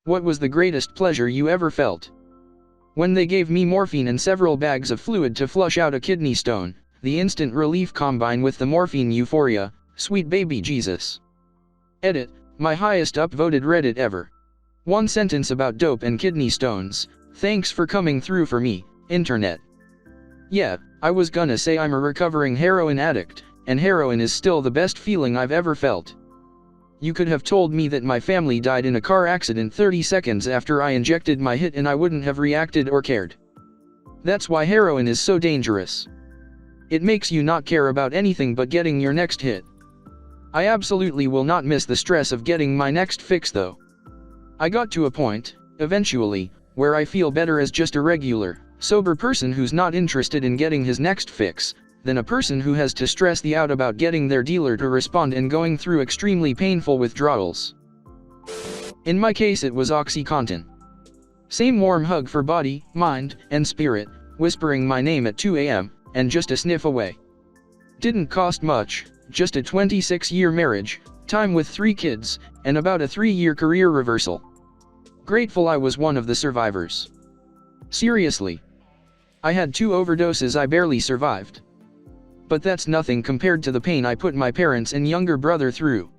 What was the greatest pleasure you ever felt? When they gave me morphine and several bags of fluid to flush out a kidney stone, the instant relief combined with the morphine euphoria, sweet baby Jesus. Edit, my highest upvoted Reddit ever. One sentence about dope and kidney stones, thanks for coming through for me, internet. Yeah, I was gonna say I'm a recovering heroin addict, and heroin is still the best feeling I've ever felt. You could have told me that my family died in a car accident 30 seconds after I injected my hit and I wouldn't have reacted or cared. That's why heroin is so dangerous. It makes you not care about anything but getting your next hit. I absolutely will not miss the stress of getting my next fix though. I got to a point, eventually, where I feel better as just a regular, sober person who's not interested in getting his next fix, than a person who has to stress the out about getting their dealer to respond and going through extremely painful withdrawals. In my case it was OxyContin. Same warm hug for body, mind, and spirit, whispering my name at 2 a.m., and just a sniff away. Didn't cost much, just a 26-year marriage, time with 3 kids, and about a 3-year career reversal. Grateful I was one of the survivors. Seriously. I had 2 overdoses I barely survived. But that's nothing compared to the pain I put my parents and younger brother through.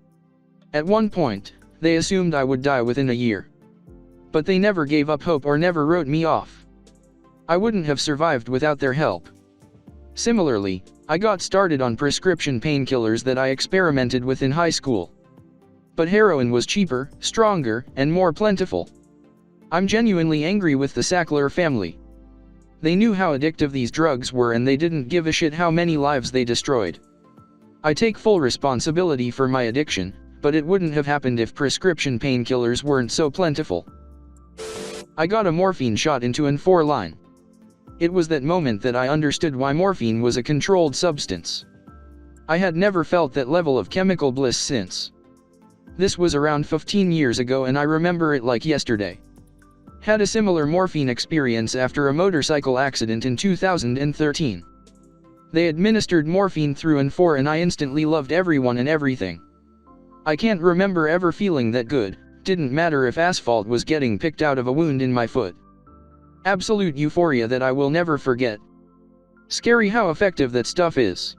At one point, they assumed I would die within a year. But they never gave up hope or never wrote me off. I wouldn't have survived without their help. Similarly, I got started on prescription painkillers that I experimented with in high school. But heroin was cheaper, stronger, and more plentiful. I'm genuinely angry with the Sackler family. They knew how addictive these drugs were and they didn't give a shit how many lives they destroyed. I take full responsibility for my addiction, but it wouldn't have happened if prescription painkillers weren't so plentiful. I got a morphine shot into an 4-line. It was that moment that I understood why morphine was a controlled substance. I had never felt that level of chemical bliss since. This was around 15 years ago and I remember it like yesterday. Had a similar morphine experience after a motorcycle accident in 2013. They administered morphine through an 4 and I instantly loved everyone and everything. I can't remember ever feeling that good, didn't matter if asphalt was getting picked out of a wound in my foot. Absolute euphoria that I will never forget. Scary how effective that stuff is.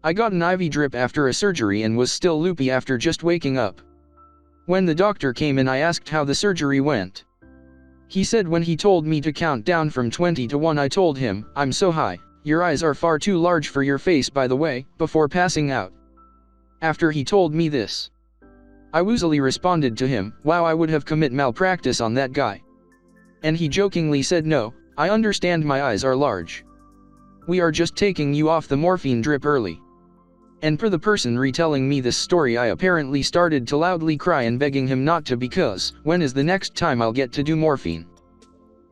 I got an IV drip after a surgery and was still loopy after just waking up. When the doctor came in I asked how the surgery went. He said when he told me to count down from 20 to 1 I told him, "I'm so high, your eyes are far too large for your face by the way," before passing out. After he told me this, I woozily responded to him, "Wow, I would have commit malpractice on that guy." And he jokingly said, "No, I understand my eyes are large. We are just taking you off the morphine drip early." And per the person retelling me this story I apparently started to loudly cry and begging him not to because, when is the next time I'll get to do morphine?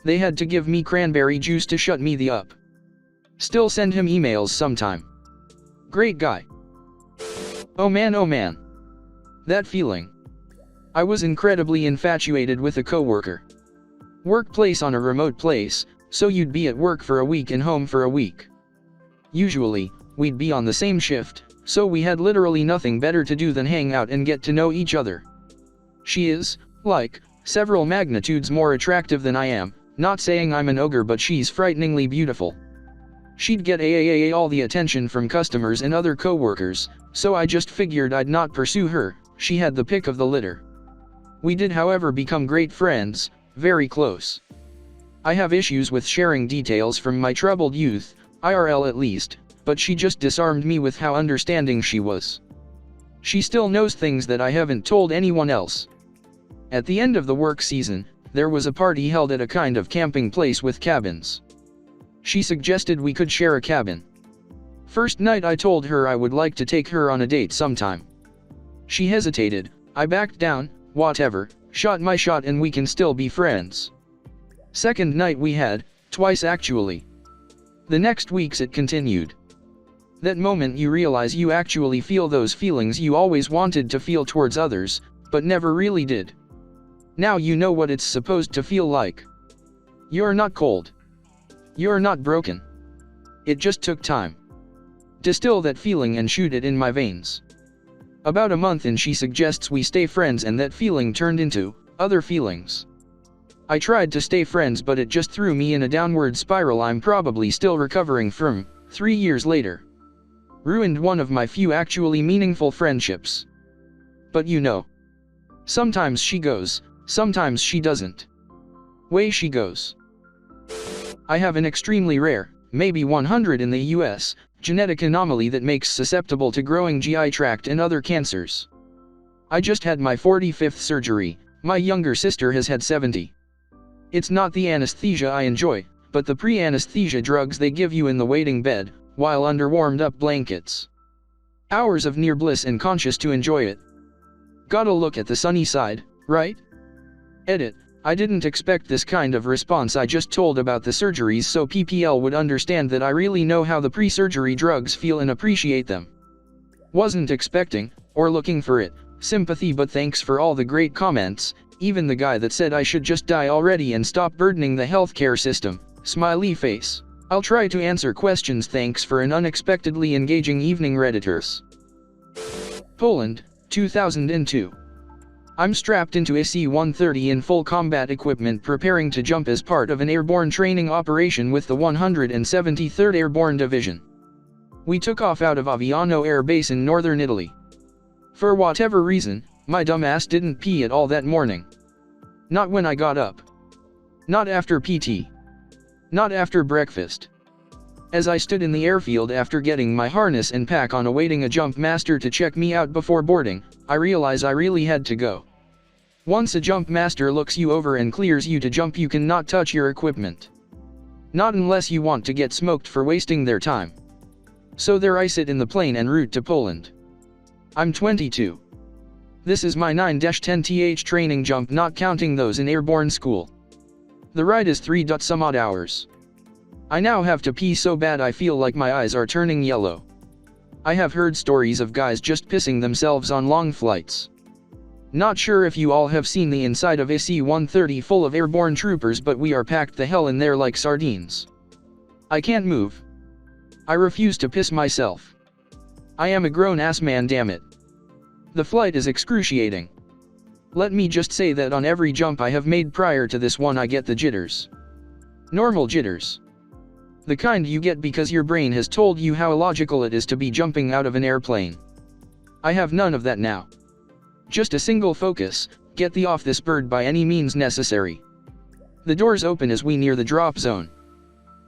They had to give me cranberry juice to shut me the up. Still send him emails sometime. Great guy. Oh man. That feeling. I was incredibly infatuated with a coworker. Workplace on a remote place, so you'd be at work for a week and home for a week. Usually, we'd be on the same shift, so we had literally nothing better to do than hang out and get to know each other. She is, like, several magnitudes more attractive than I am, not saying I'm an ogre but she's frighteningly beautiful. She'd get all the attention from customers and other coworkers, so I just figured I'd not pursue her, she had the pick of the litter. We did however become great friends, very close. I have issues with sharing details from my troubled youth, IRL at least, but she just disarmed me with how understanding she was. She still knows things that I haven't told anyone else. At the end of the work season, there was a party held at a kind of camping place with cabins. She suggested we could share a cabin. First night I told her I would like to take her on a date sometime. She hesitated, I backed down, whatever, shot my shot and we can still be friends. Second night we had, twice actually. The next weeks it continued. That moment you realize you actually feel those feelings you always wanted to feel towards others, but never really did. Now you know what it's supposed to feel like. You're not cold. You're not broken. It just took time. Distill that feeling and shoot it in my veins. About a month in she suggests we stay friends and that feeling turned into, Other feelings. I tried to stay friends, but it just threw me in a downward spiral I'm probably still recovering from, 3 years later. Ruined one of my few actually meaningful friendships. But you know. Sometimes she goes, sometimes she doesn't. Way she goes. I have an extremely rare, maybe 100 in the US, genetic anomaly that makes susceptible to growing GI tract and other cancers. I just had my 45th surgery, my younger sister has had 70. It's not the anesthesia I enjoy, but the pre-anesthesia drugs they give you in the waiting bed, while under warmed-up blankets. Hours of near bliss and conscious to enjoy it. Gotta look at the sunny side, right? Edit. I didn't expect this kind of response. I just told about the surgeries so PPL would understand that I really know how the pre-surgery drugs feel and appreciate them. Wasn't expecting, or looking for it, sympathy, but thanks for all the great comments, even the guy that said I should just die already and stop burdening the healthcare system, smiley face. I'll try to answer questions. Thanks for an unexpectedly engaging evening, Redditors. Poland, 2002. I'm strapped into a C-130 in full combat equipment preparing to jump as part of an airborne training operation with the 173rd Airborne Division. We took off out of Aviano Air Base in northern Italy. For whatever reason, my dumbass didn't pee at all that morning. Not when I got up. Not after PT. Not after breakfast. As I stood in the airfield after getting my harness and pack on awaiting a jump master to check me out before boarding, I realized I really had to go. Once a jump master looks you over and clears you to jump, you cannot touch your equipment. Not unless you want to get smoked for wasting their time. So there I sit in the plane en route to Poland. I'm 22. This is my 9-10th training jump, not counting those in airborne school. The ride is 3-some odd hours. I now have to pee so bad I feel like my eyes are turning yellow. I have heard stories of guys just pissing themselves on long flights. Not sure if you all have seen the inside of a C-130 full of airborne troopers, but we are packed the hell in there like sardines. I can't move. I refuse to piss myself. I am a grown-ass man, damn it. The flight is excruciating. Let me just say that on every jump I have made prior to this one I get the jitters. Normal jitters. The kind you get because your brain has told you how illogical it is to be jumping out of an airplane. I have none of that now. Just a single focus, get thee off this bird by any means necessary. The doors open as we near the drop zone.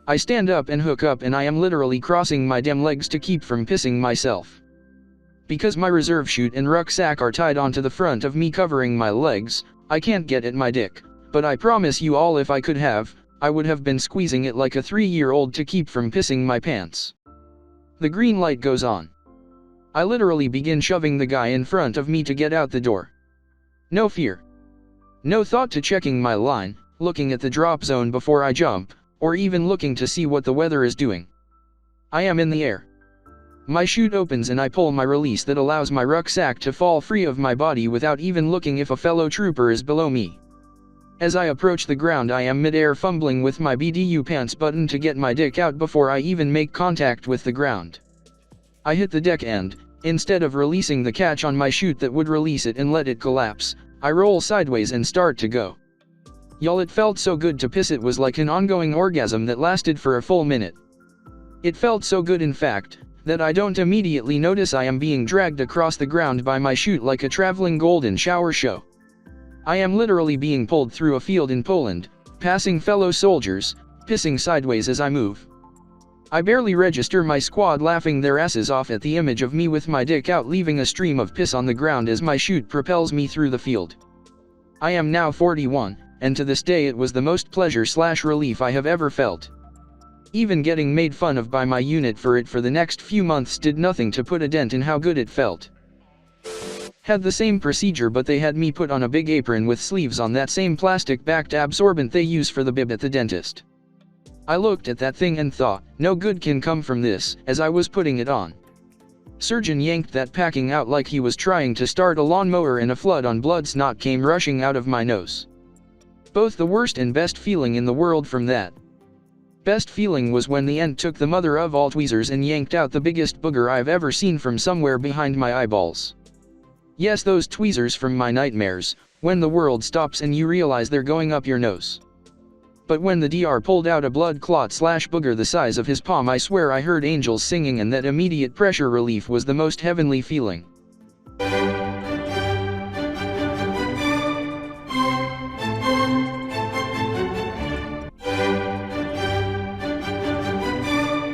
I stand up and hook up, and I am literally crossing my damn legs to keep from pissing myself. Because my reserve chute and rucksack are tied onto the front of me covering my legs, I can't get at my dick, but I promise you all if I could have, I would have been squeezing it like a 3-year-old to keep from pissing my pants. The green light goes on. I literally begin shoving the guy in front of me to get out the door. No fear. No thought to checking my line, looking at the drop zone before I jump, or even looking to see what the weather is doing. I am in the air. My chute opens and I pull my release that allows my rucksack to fall free of my body without even looking if a fellow trooper is below me. As I approach the ground, I am mid-air fumbling with my BDU pants button to get my dick out before I even make contact with the ground. I hit the deck and, instead of releasing the catch on my chute that would release it and let it collapse, I roll sideways and start to go. Y'all, it felt so good to piss. It was like an ongoing orgasm that lasted for a full minute. It felt so good, in fact, that I don't immediately notice I am being dragged across the ground by my chute like a traveling golden shower show. I am literally being pulled through a field in Poland, passing fellow soldiers, pissing sideways as I move. I barely register my squad laughing their asses off at the image of me with my dick out leaving a stream of piss on the ground as my chute propels me through the field. I am now 41, and to this day it was the most pleasure/relief I have ever felt. Even getting made fun of by my unit for it for the next few months did nothing to put a dent in how good it felt. Had the same procedure, but they had me put on a big apron with sleeves on that same plastic-backed absorbent they use for the bib at the dentist. I looked at that thing and thought, no good can come from this, as I was putting it on. Surgeon yanked that packing out like he was trying to start a lawnmower, and a flood on blood snot came rushing out of my nose. Both the worst and best feeling in the world from that. Best feeling was when the ent took the mother of all tweezers and yanked out the biggest booger I've ever seen from somewhere behind my eyeballs. Yes, those tweezers from my nightmares, When the world stops and you realize they're going up your nose. But when the Dr. pulled out a blood clot / booger the size of his palm, I swear I heard angels singing, and that immediate pressure relief was the most heavenly feeling.